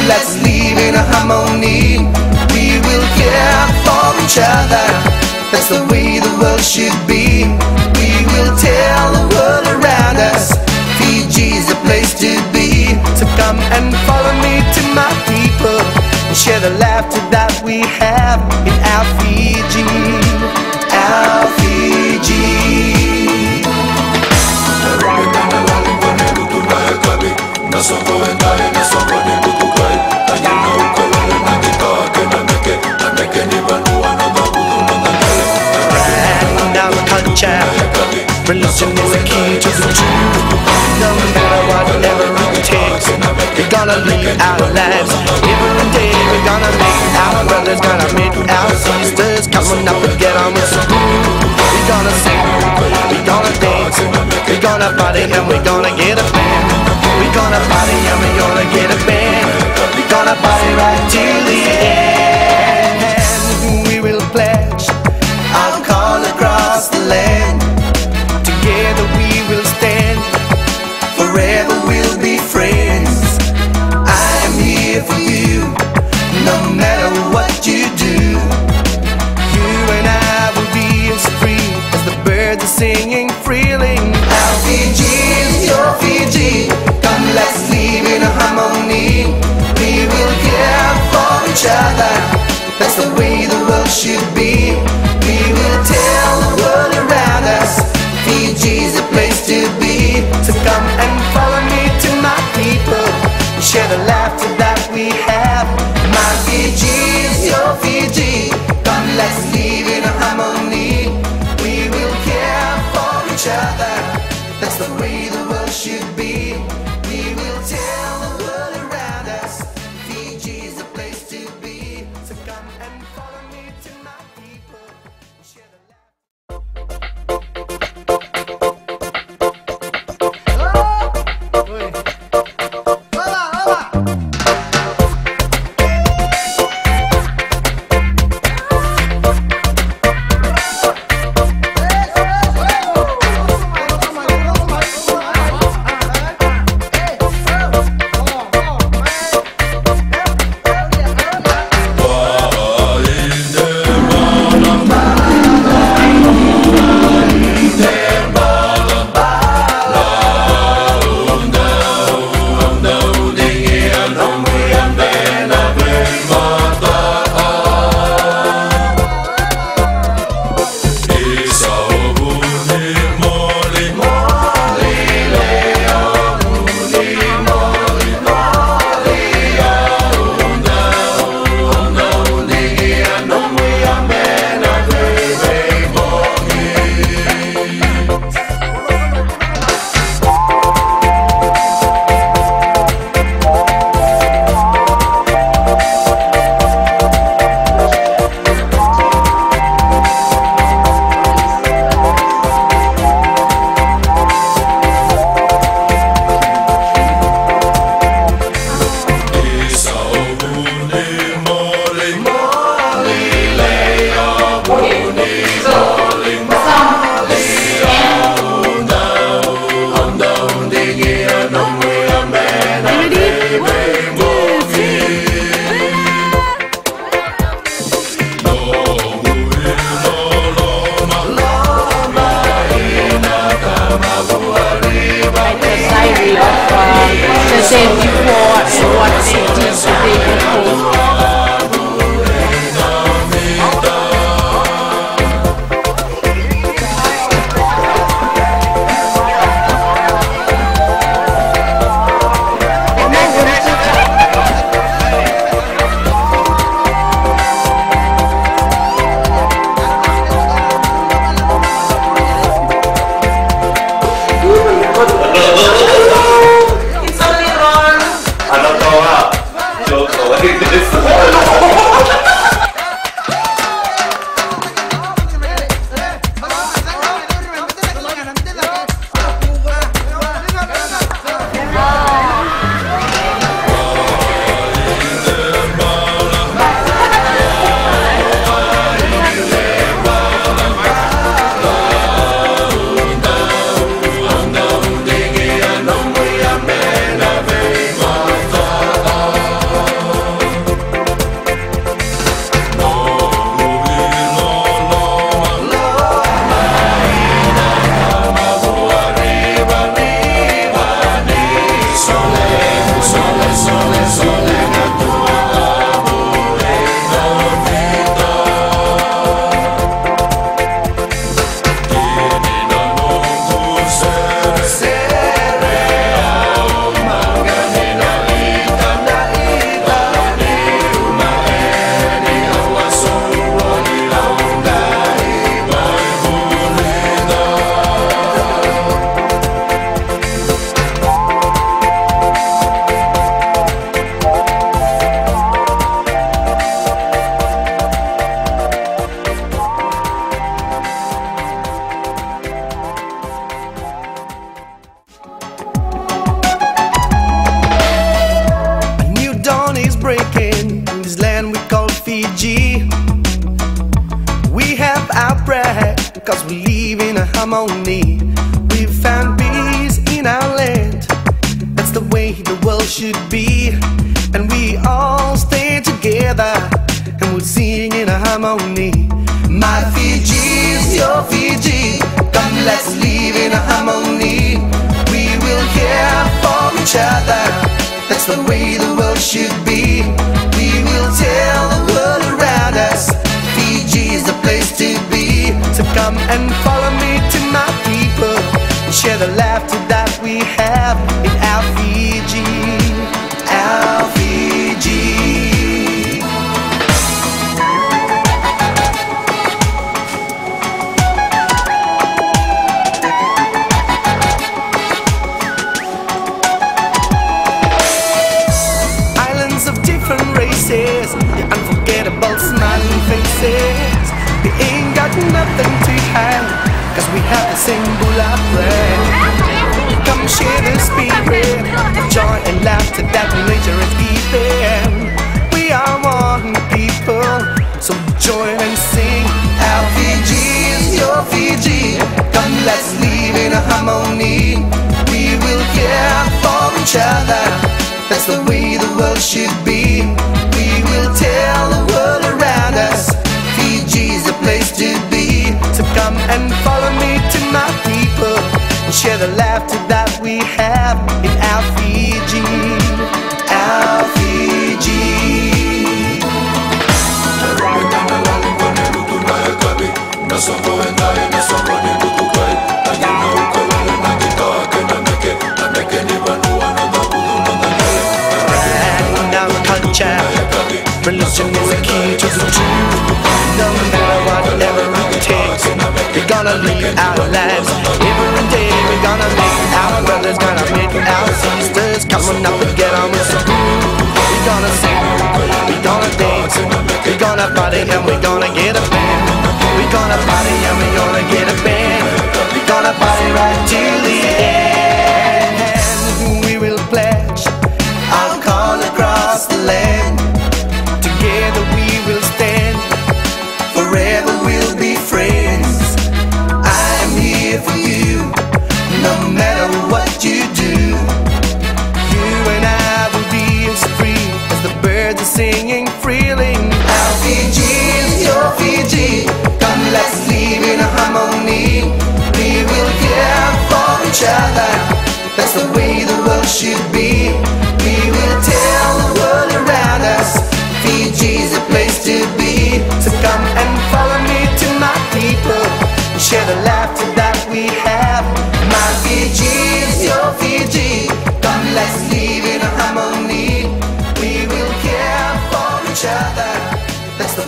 let's live in a harmony. We will care for each other. That's the way the world should be. We will tell the world around us Fiji's the place to be. So come and follow me to my people and share the laughter that we have in our Fiji. Our Fiji. Religion is the key to the truth. No matter whatever it takes, we're gonna live our lives. Every day we're gonna make our brothers, gonna meet our sisters. Come on up and get on with the groove. We're gonna sing, we're gonna dance, we're gonna party and we're gonna get a band. We're gonna party and we're gonna get a band. We're gonna party right till the end. We will pledge our call across the land. Together we will stand, forever we'll be friends. I am here for you, no matter what you do. You and I will be as free as the birds are singing freely. Our Fiji is your Fiji, come let's live in a harmony. We will care for each other, that's the way the world should be. We will tell the world around us Fiji's the place to be. So come and follow me to my people, share the laughter that we have. My Fiji is your Fiji, come let's live in a harmony. We will care for each other, that's the way the world should be. We will tell the world around us Fiji's the place to be. So come and follow me to my people, share the laughter. Fiji. We have our pride, cause we live in a harmony. We've found peace in our land, that's the way the world should be. And we all stay together, and we'll sing in a harmony. My Fiji is your Fiji, come let's live in a harmony. We will care for each other, that's the way the world should be. We will tell the world around us, Fiji is the place to be. So come and follow me to my people, and share the laughter that we have in our Fiji, our Fiji. Islands of different races, the unforgettable smiling faces. We ain't got nothing to hide, cause we have the same bullet bread. Come share the spirit of joy and laughter that nature is giving. We are one people, so join and sing. Our Fiji is your Fiji, come let's live in a harmony. We will care for each other, that's the way the world should be. We will tell the world around us, Fiji's the place to be. So come and follow me to my people, and share the laughter that we have in our Fiji, our Fiji. Religion is a key to the truth. No matter whatever it takes, we're gonna live our lives every day. We're gonna make our brothers, gonna make our sisters. Come on up and get on with the groove. We're gonna sing, we're gonna dance, we're gonna party and we're gonna get a band. We're gonna party and we're gonna get a band. We're gonna party right till the end. We will pledge our call across the land. Together we will stand, forever we'll be friends. I am here for you, no matter what you do. You and I will be as free as the birds are singing freely. Our Fiji is your Fiji, come let's live in a harmony. We will care for each other, that's the way the world should be. We will tell the world around us, Fiji's a place to be. So come and follow me to my people, and share the laughter that we have. My Fiji is your Fiji, come let's live in a harmony. We will care for each other, that's the